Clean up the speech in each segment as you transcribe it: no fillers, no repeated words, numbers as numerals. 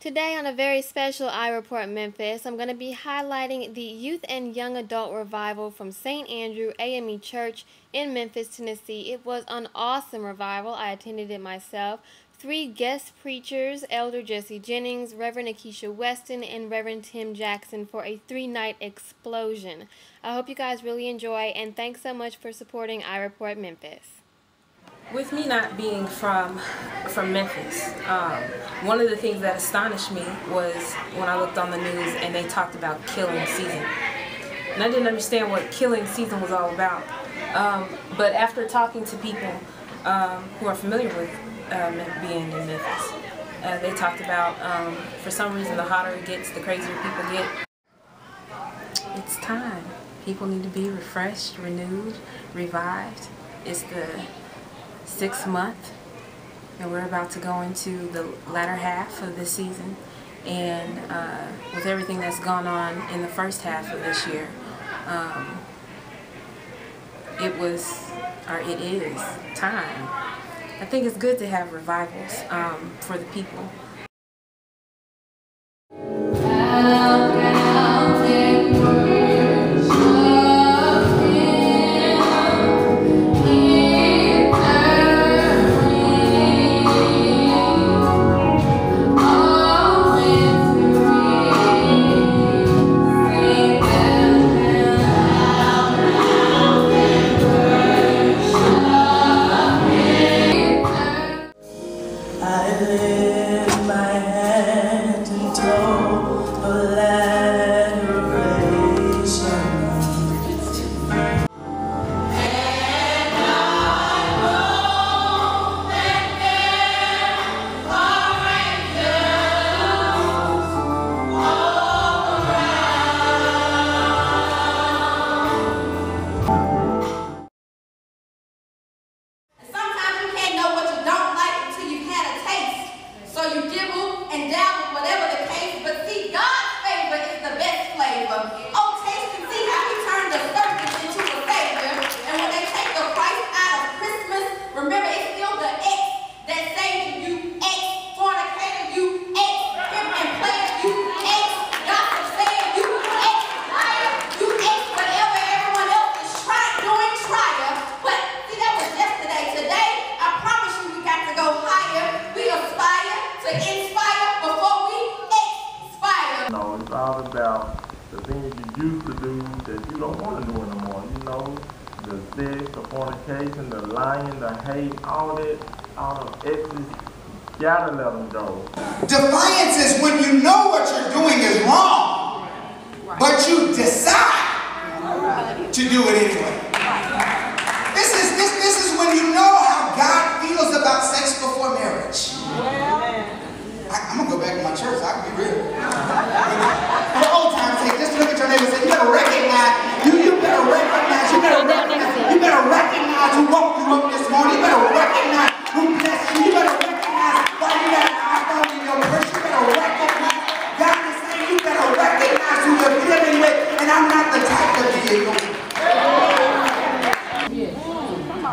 Today on a very special iReport Memphis, I'm going to be highlighting the Youth and Young Adult Revival from St. Andrew AME Church in Memphis, Tennessee. It was an awesome revival. I attended it myself. 3 guest preachers, Elder Jesse Jennings, Reverend Akeisha Weston, and Reverend Tim Jackson for a 3-night explosion. I hope you guys really enjoy, and thanks so much for supporting iReport Memphis. With me not being from Memphis, one of the things that astonished me was when I looked on the news and they talked about killing season. And I didn't understand what killing season was all about. But after talking to people who are familiar with being in Memphis, they talked about for some reason the hotter it gets, the crazier people get. It's time. People need to be refreshed, renewed, revived. It's the 6th month, and we're about to go into the latter half of this season, and with everything that's gone on in the first half of this year, it is time. I think it's good to have revivals for the people. It's all about the things you used to do that you don't want to do anymore. You know, the sex, the fornication, the lying, the hate, all that, all the exes, gotta let them go. Defiance is when you know what you're doing is wrong, but you decide to do it anyway. This is when you know how God feels about sex before marriage. I'm going to go back to my church, I can be real. For old time's sake, just look at your neighbor and say, you better recognize who woke you up this morning. You better recognize who blessed you. You better recognize why you got an iPhone in your purse. You better recognize, God is saying you better recognize who you're dealing with, and I'm not the type of vehicle.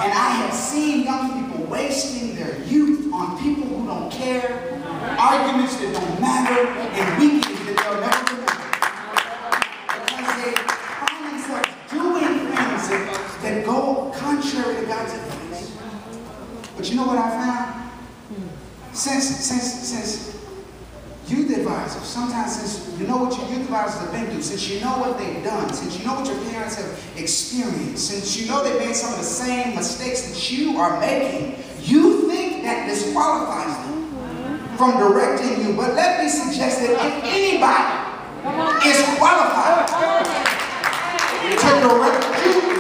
And I have seen young people wasting their youth on people who don't care, arguments that don't matter, and weekends that they'll never remember. Because they find themselves doing things that go contrary to God's advice. But you know what I found? Since youth advisors, sometimes since you know what your youth advisors have been through, since you know what they've done, since you know what your parents have experienced, since you know they've made some of the same mistakes that you are making, you think that disqualifies them from directing you. But let me suggest that if anybody is qualified to direct you,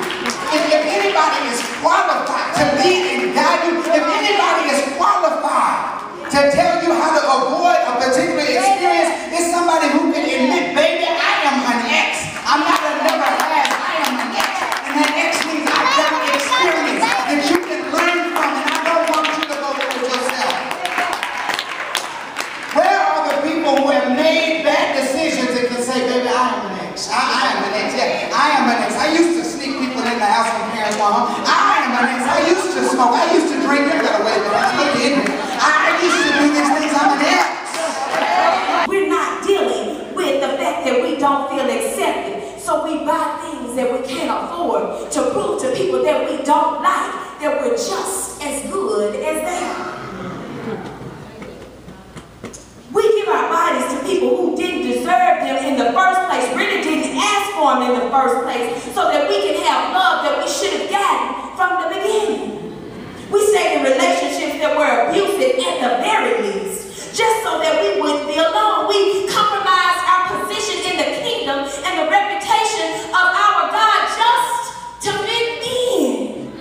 if anybody is qualified to lead and guide you, if anybody is qualified to tell you how to avoid a particular experience, it's somebody who can admit, baby, I am an ex. I'm not a never has, I am an ex. And that ex means I've got experience that you can learn from, and I don't want you to go through it yourself. Where are the people who have made bad decisions and can say, baby, I am an ex. I am an ex. Yeah, I am an ex. I used to sneak people in the house when parents were home. I am an ex. I used to smoke. I used to drink. I got away with it. I used to do these things. I'm an ex. were just as good as they are. We give our bodies to people who didn't deserve them in the first place, really didn't ask for them in the first place, so that we can have love that we should have gotten from the beginning. We stayed in relationships that were abusive at the very least, just so that we wouldn't be alone. We compromised our position in the kingdom and the reputation of our God just to fit in.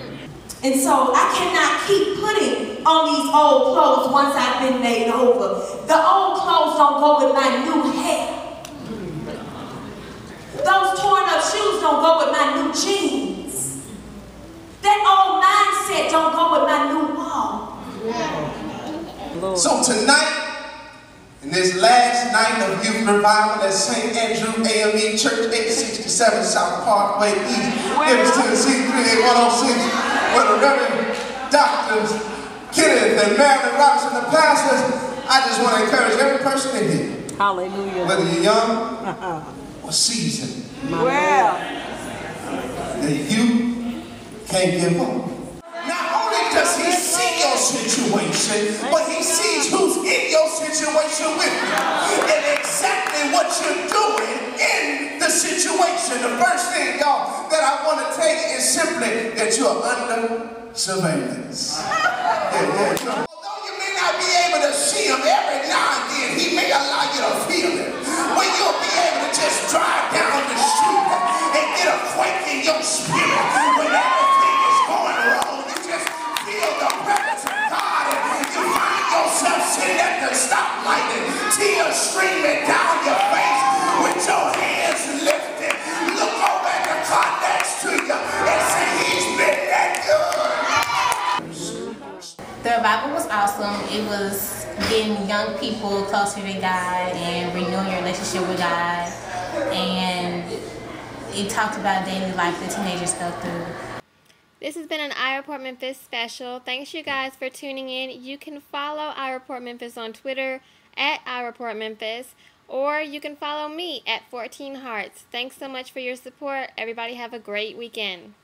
And so I cannot keep putting on these old clothes once I've been made over. The old clothes don't go with my new hair. Those torn up shoes don't go with my new jeans. That old mindset don't go with my new wall. So tonight, in this last night of youth revival at St. Andrew AME Church, 867 South Parkway East, Memphis, Tennessee, 38106, where the Reverend Doctors Kenneth and Marilyn Robinson, the pastors, I just want to encourage every person in here. Hallelujah. Whether you're young or seasoned. Well, that you can't give up. Not only does he see your situation, but he sees who's in your situation with you. And exactly what you're doing in the situation. The first thing, y'all, that I want to take is simply that you're under surveillance. Although you may not be able to see him every now and then, he may allow you to feel it. When you'll be able to just drive down the street and get a quake in your spirit. When everything is going wrong, you just feel the presence of God and you find yourself sitting at the stoplight and tears streaming down your face with your hands lifted. Look over at the car next to you and say, he's been that good. The revival was awesome. It was getting young people closer to God and renewing your relationship with God. And it talked about daily life that teenagers go through. This has been an iReportMemphis special. Thanks you guys for tuning in. You can follow iReportMemphis on Twitter at iReportMemphis, or you can follow me at 14 Hearts. Thanks so much for your support. Everybody have a great weekend.